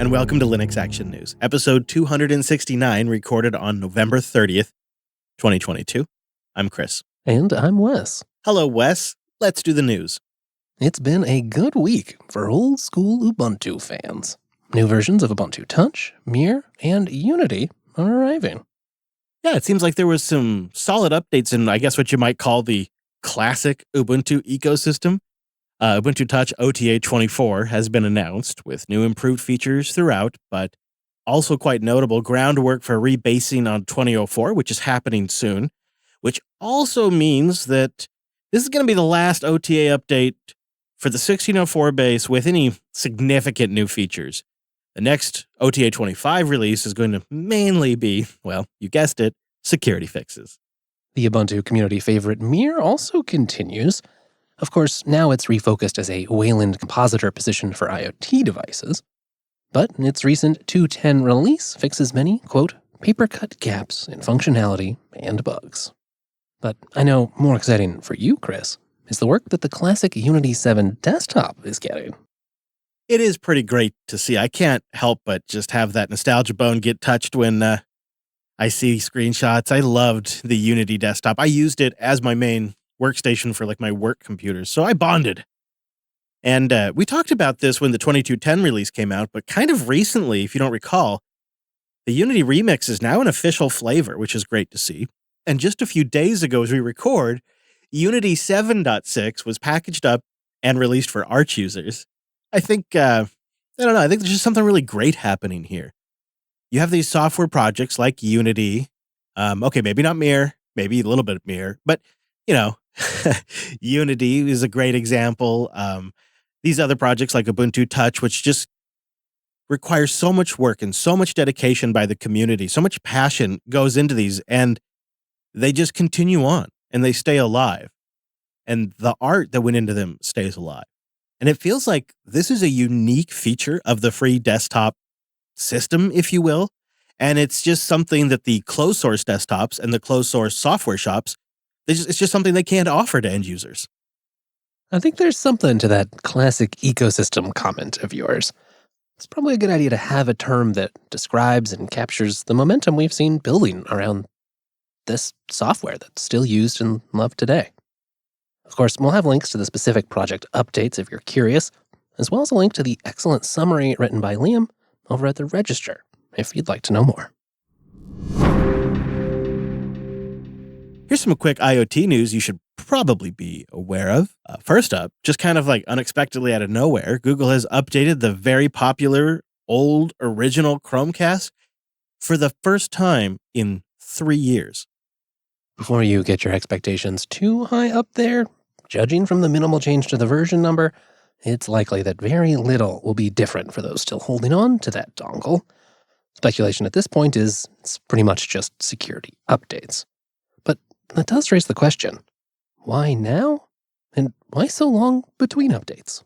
and welcome to Linux Action News, episode 269, recorded on November 30th, 2022. I'm Chris. And I'm Wes. Hello, Wes. Let's do the news. It's been a good week for old school Ubuntu fans. New versions of Ubuntu Touch, Mir, and Unity are arriving. Yeah, it seems like there was some solid updates in, I guess, what you might call the classic Ubuntu ecosystem. Ubuntu Touch OTA 24 has been announced with new improved features throughout, but also quite notable groundwork for rebasing on 2004, which is happening soon, which also means that this is going to be the last OTA update for the 1604 base with any significant new features. The next OTA 25 release is going to mainly be, well, you guessed it, security fixes. The Ubuntu community favorite Mir also continues. Of course, now it's refocused as a Wayland compositor position for IoT devices. But its recent 2.10 release fixes many, quote, paper-cut gaps in functionality and bugs. But I know more exciting for you, Chris, is the work that the classic Unity 7 desktop is getting. It is pretty great to see. I can't help but just have that nostalgia bone get touched when I see screenshots. I loved the Unity desktop. I used it as my main workstation for like my work computers, so I bonded. And we talked about this when the 2210 release came out, but kind of recently, if you don't recall, the Unity Remix is now an official flavor, which is great to see. And just a few days ago as we record, Unity 7.6 was packaged up and released for Arch users. I think there's just something really great happening here. You have these software projects like Unity, okay, maybe not Mir, maybe a little bit of Mir, but, you know, Unity is a great example. These other projects like Ubuntu Touch, which just require so much work and so much dedication by the community, so much passion goes into these, and they just continue on and they stay alive. And the art that went into them stays alive. And it feels like this is a unique feature of the free desktop system, if you will. And it's just something that the closed source desktops and the closed source software shops, it's just something they can't offer to end users. I think there's something to that classic ecosystem comment of yours. It's probably a good idea to have a term that describes and captures the momentum we've seen building around this software that's still used and loved today. Of course, we'll have links to the specific project updates if you're curious, as well as a link to the excellent summary written by Liam over at the Register, if you'd like to know more. Here's some quick IoT news you should probably be aware of. First up, just kind of like unexpectedly out of nowhere, Google has updated the very popular old original Chromecast for the first time in 3 years. Before you get your expectations too high up there, judging from the minimal change to the version number, it's likely that very little will be different for those still holding on to that dongle. Speculation at this point is it's pretty much just security updates. But that does raise the question, why now? And why so long between updates?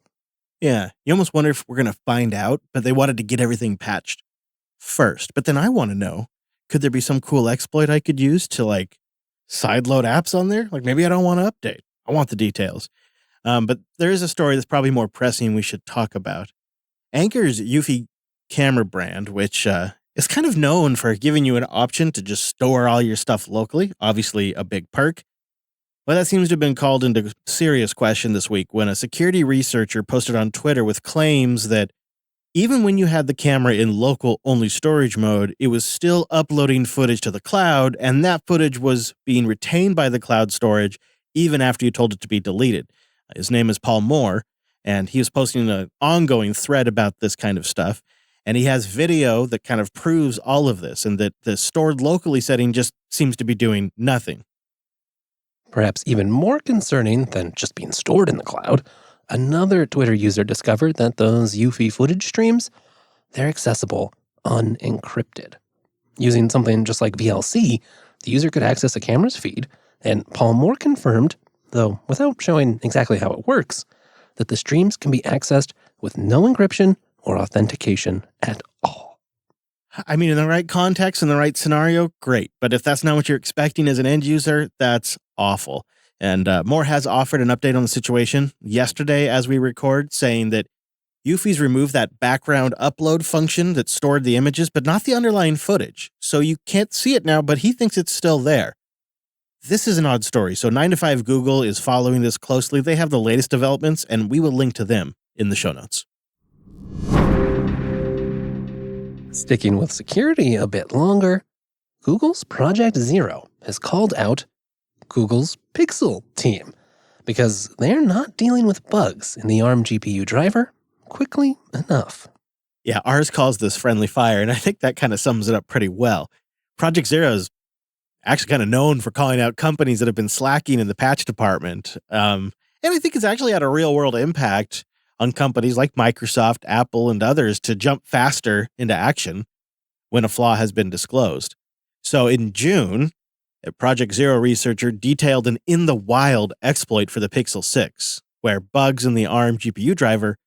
Yeah, you almost wonder if we're going to find out, but they wanted to get everything patched first. But then I want to know, could there be some cool exploit I could use to like sideload apps on there? Like maybe I don't want to update. I want the details. But there is a story that's probably more pressing we should talk about. Anker's Eufy camera brand, which is kind of known for giving you an option to just store all your stuff locally, obviously a big perk. Well, that seems to have been called into serious question this week when a security researcher posted on Twitter with claims that even when you had the camera in local-only storage mode, it was still uploading footage to the cloud, and that footage was being retained by the cloud storage even after you told it to be deleted. His name is Paul Moore, and he was posting an ongoing thread about this kind of stuff, and he has video that kind of proves all of this, and that the stored locally setting just seems to be doing nothing. Perhaps even more concerning than just being stored in the cloud, another Twitter user discovered that those Eufy footage streams, they're accessible unencrypted. Using something just like VLC, the user could access a camera's feed, and Paul Moore confirmed, though without showing exactly how it works, that the streams can be accessed with no encryption or authentication at all. I mean, in the right context, in the right scenario, great. But if that's not what you're expecting as an end user, that's awful. And Moore has offered an update on the situation yesterday as we record, saying that Eufy's removed that background upload function that stored the images, but not the underlying footage. So you can't see it now, but he thinks it's still there. This is an odd story. So 9 to 5 Google is following this closely. They have the latest developments, and we will link to them in the show notes. Sticking with security a bit longer, Google's Project Zero has called out Google's Pixel team because they're not dealing with bugs in the ARM GPU driver quickly enough. Yeah, ours calls this friendly fire, and I think that kind of sums it up pretty well. Project Zero is actually kind of known for calling out companies that have been slacking in the patch department. And I think it's actually had a real-world impact on companies like Microsoft, Apple, and others to jump faster into action when a flaw has been disclosed. So in June, a Project Zero researcher detailed an in-the-wild exploit for the Pixel 6, where bugs in the ARM GPU driver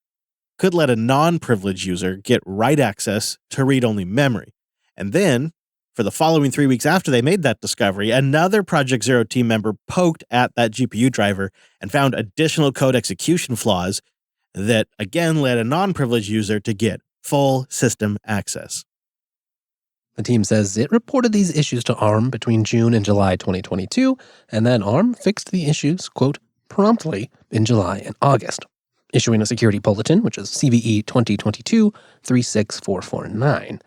could let a non-privileged user get write access to read-only memory. And then, for the following 3 weeks after they made that discovery, another Project Zero team member poked at that GPU driver and found additional code execution flaws that, again, led a non-privileged user to get full system access. The team says it reported these issues to ARM between June and July 2022, and then ARM fixed the issues, quote, promptly in July and August, issuing a security bulletin, which is CVE 2022-36449,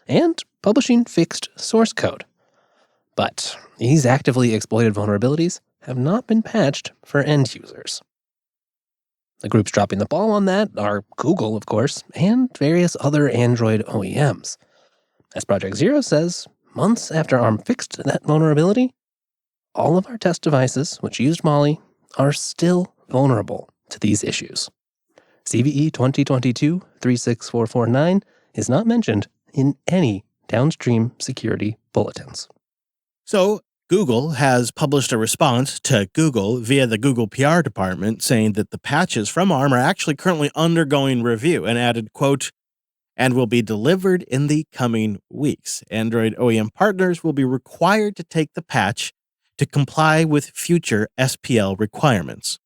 and publishing fixed source code. But these actively exploited vulnerabilities have not been patched for end users. The groups dropping the ball on that are Google, of course, and various other Android OEMs. As Project Zero says, months after ARM fixed that vulnerability, all of our test devices, which used Molly, are still vulnerable to these issues. CVE 2022-36449 is not mentioned in any downstream security bulletins. So Google has published a response to Google via the Google PR department saying that the patches from ARM are actually currently undergoing review and added, quote, and will be delivered in the coming weeks. Android OEM partners will be required to take the patch to comply with future SPL requirements.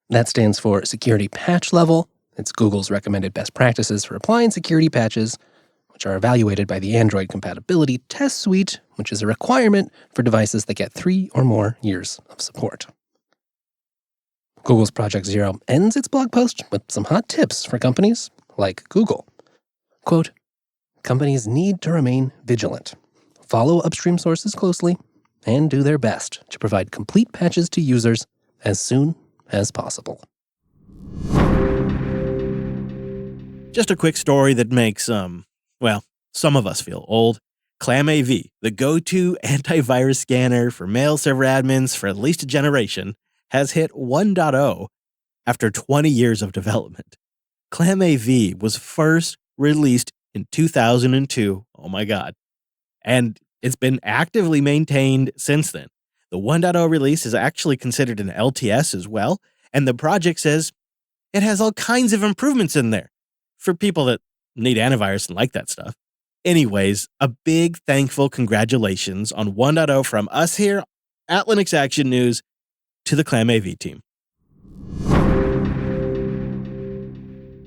That stands for Security Patch Level. It's Google's recommended best practices for applying security patches, which are evaluated by the Android Compatibility Test Suite, which is a requirement for devices that get 3 or more years of support. Google's Project Zero ends its blog post with some hot tips for companies like Google. Quote, companies need to remain vigilant, follow upstream sources closely, and do their best to provide complete patches to users as soon as possible. Just a quick story that makes, some of us feel old. ClamAV, the go-to antivirus scanner for mail server admins for at least a generation, has hit 1.0 after 20 years of development. ClamAV was first released in 2002. Oh my God. And it's been actively maintained since then. The 1.0 release is actually considered an LTS as well, and the project says it has all kinds of improvements in there for people that need antivirus and like that stuff. Anyways, a big thankful congratulations on 1.0 from us here at Linux Action News to the ClamAV team.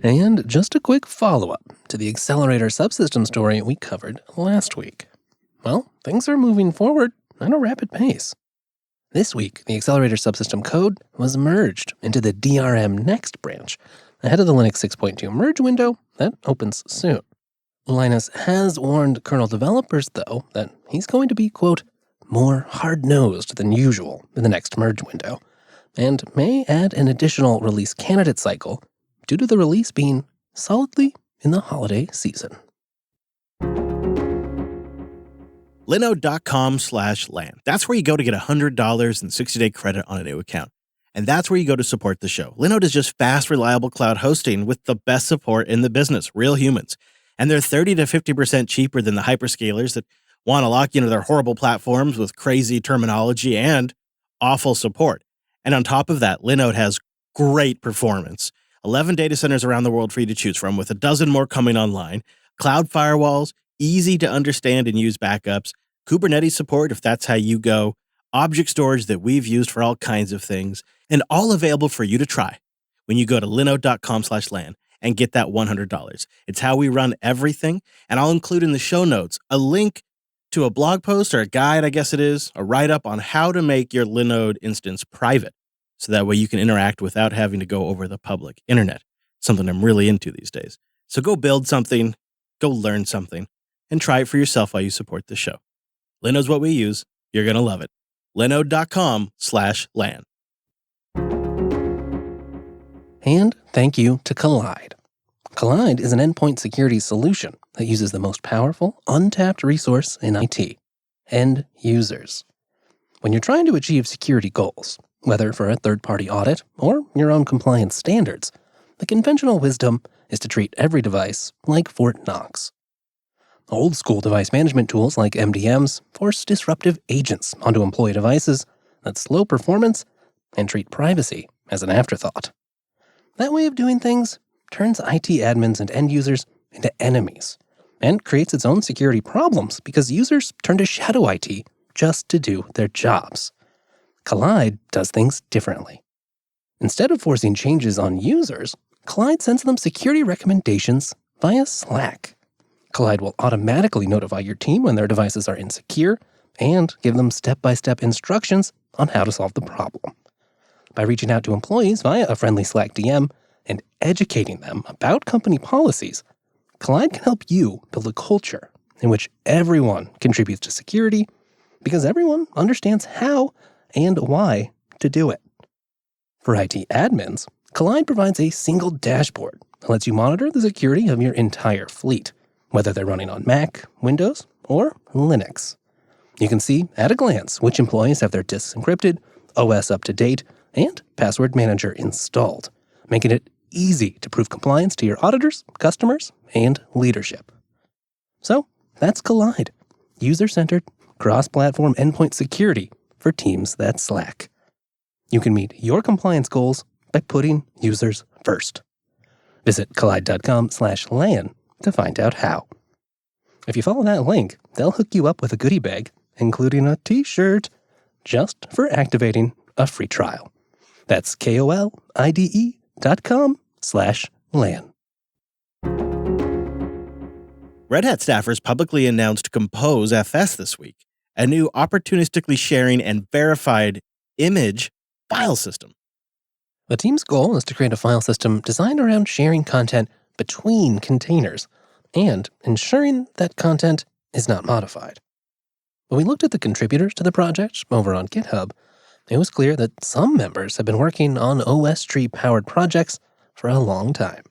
And just a quick follow-up to the Accelerator subsystem story we covered last week. Well, things are moving forward at a rapid pace. This week, the Accelerator subsystem code was merged into the drm-next branch ahead of the Linux 6.2 merge window that opens soon. Linus has warned kernel developers, though, that he's going to be, quote, more hard-nosed than usual in the next merge window, and may add an additional release candidate cycle due to the release being solidly in the holiday season. Linode.com/LAN. That's where you go to get $100 and 60-day credit on a new account. And that's where you go to support the show. Linode is just fast, reliable cloud hosting with the best support in the business, real humans. And they're 30 to 50% cheaper than the hyperscalers that want to lock you into their horrible platforms with crazy terminology and awful support. And on top of that, Linode has great performance. 11 data centers around the world for you to choose from, with a dozen more coming online, cloud firewalls, easy to understand and use backups, Kubernetes support if that's how you go, object storage that we've used for all kinds of things, and all available for you to try when you go to linode.com/LAN and get that $100. It's how we run everything, and I'll include in the show notes a link to a blog post or a guide, I guess it is, a write-up on how to make your Linode instance private, so that way you can interact without having to go over the public internet, something I'm really into these days. So go build something, go learn something, and try it for yourself while you support the show. Linode's what we use. You're going to love it. Linode.com/LAN. And thank you to Collide. Collide is an endpoint security solution that uses the most powerful, untapped resource in IT, end users. When you're trying to achieve security goals, whether for a third-party audit or your own compliance standards, the conventional wisdom is to treat every device like Fort Knox. Old-school device management tools like MDMs force disruptive agents onto employee devices that slow performance and treat privacy as an afterthought. That way of doing things turns IT admins and end users into enemies and creates its own security problems because users turn to shadow IT just to do their jobs. Collide does things differently. Instead of forcing changes on users, Collide sends them security recommendations via Slack. Collide will automatically notify your team when their devices are insecure and give them step-by-step instructions on how to solve the problem. By reaching out to employees via a friendly Slack DM and educating them about company policies, Collide can help you build a culture in which everyone contributes to security because everyone understands how and why to do it. For IT admins, Collide provides a single dashboard that lets you monitor the security of your entire fleet, whether they're running on Mac, Windows, or Linux. You can see at a glance which employees have their disks encrypted, OS up to date, and password manager installed, making it easy to prove compliance to your auditors, customers, and leadership. So that's Collide, user-centered, cross-platform endpoint security for teams that slack. You can meet your compliance goals by putting users first. Visit collide.com/LAN to find out how. If you follow that link, they'll hook you up with a goodie bag, including a t-shirt, just for activating a free trial. That's KOLIDE.com/LAN. Red Hat staffers publicly announced Composefs this week, a new opportunistically sharing and verified image file system. The team's goal is to create a file system designed around sharing content between containers and ensuring that content is not modified. When we looked at the contributors to the project over on GitHub, it was clear that some members have been working on OS tree-powered projects for a long time.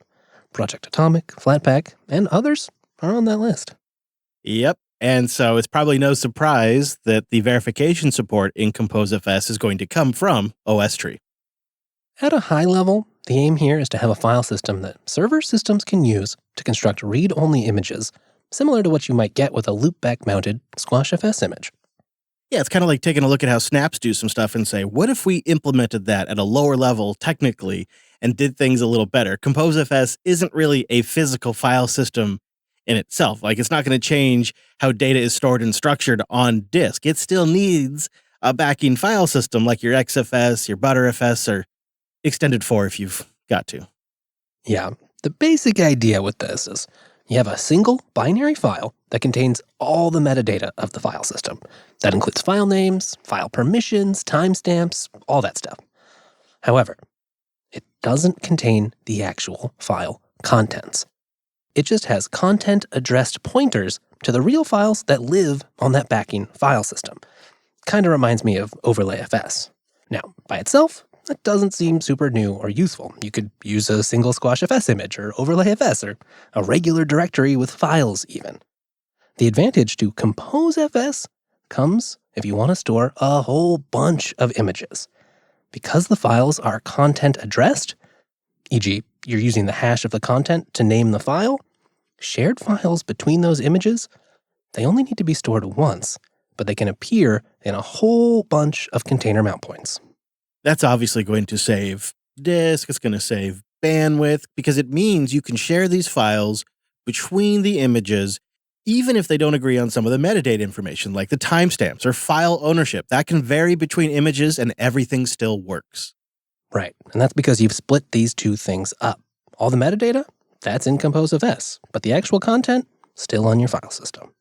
Project Atomic, Flatpak, and others are on that list. Yep. And so it's probably no surprise that the verification support in Composefs is going to come from OS tree. At a high level, the aim here is to have a file system that server systems can use to construct read-only images, similar to what you might get with a loopback-mounted SquashFS image. Yeah, it's kind of like taking a look at how snaps do some stuff and say, what if we implemented that at a lower level technically and did things a little better? Composefs isn't really a physical file system in itself. Like, it's not going to change how data is stored and structured on disk. It still needs a backing file system like your XFS, your Btrfs, or Extended 4 if you've got to. Yeah, the basic idea with this is you have a single binary file that contains all the metadata of the file system. That includes file names, file permissions, timestamps, all that stuff. However, it doesn't contain the actual file contents. It just has content-addressed pointers to the real files that live on that backing file system. Kind of reminds me of OverlayFS. Now, by itself, that doesn't seem super new or useful. You could use a single SquashFS image or OverlayFS or a regular directory with files even. The advantage to Composefs comes if you want to store a whole bunch of images. Because the files are content addressed, e.g., you're using the hash of the content to name the file, shared files between those images, they only need to be stored once, but they can appear in a whole bunch of container mount points. That's obviously going to save disk, it's going to save bandwidth, because it means you can share these files between the images, even if they don't agree on some of the metadata information, like the timestamps or file ownership. That can vary between images and everything still works. Right, and that's because you've split these two things up. All the metadata That's in Composefs, but the actual content, still on your file system.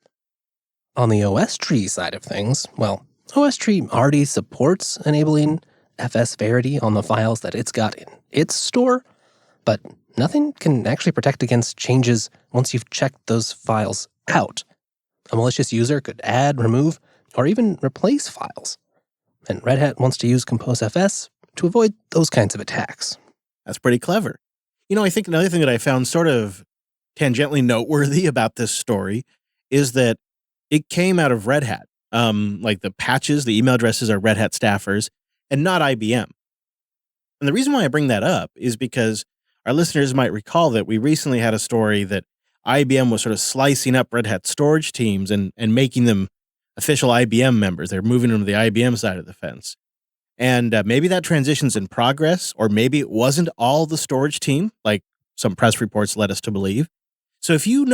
On the OS tree side of things, well, OS tree already supports enabling fsvarity on the files that it's got in its store, but nothing can actually protect against changes once you've checked those files out. A malicious user could add, remove, or even replace files. And Red Hat wants to use Composefs to avoid those kinds of attacks. That's pretty clever. I think another thing that I found sort of tangentially noteworthy about this story is that it came out of Red Hat. Like the patches, the email addresses are Red Hat staffers and not IBM. And the reason why I bring that up is because our listeners might recall that we recently had a story that IBM was sort of slicing up Red Hat storage teams and making them official IBM members. They're moving them to the IBM side of the fence. And maybe that transition's in progress, or maybe it wasn't all the storage team, like some press reports led us to believe. So if you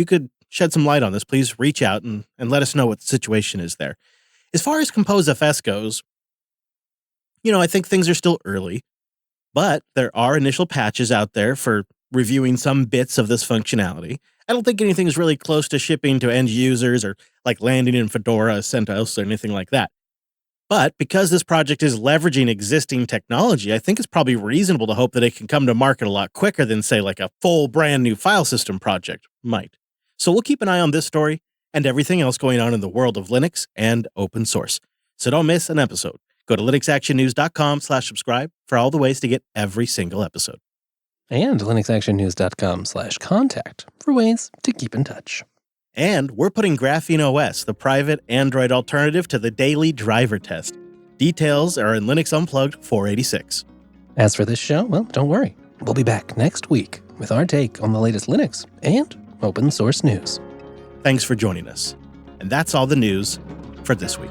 could shed some light on this, please reach out and let us know what the situation is there. As far as Composefs goes, I think things are still early, but there are initial patches out there for reviewing some bits of this functionality. I don't think anything is really close to shipping to end users or like landing in Fedora, CentOS, or anything like that. But because this project is leveraging existing technology, I think it's probably reasonable to hope that it can come to market a lot quicker than, say, like a full brand new file system project might. So we'll keep an eye on this story and everything else going on in the world of Linux and open source. So don't miss an episode. Go to linuxactionnews.com/subscribe for all the ways to get every single episode. And linuxactionnews.com/contact for ways to keep in touch. And we're putting Graphene OS, the private Android alternative to the daily driver test. Details are in Linux Unplugged 486. As for this show, well, don't worry. We'll be back next week with our take on the latest Linux and open source news. Thanks for joining us. And that's all the news for this week.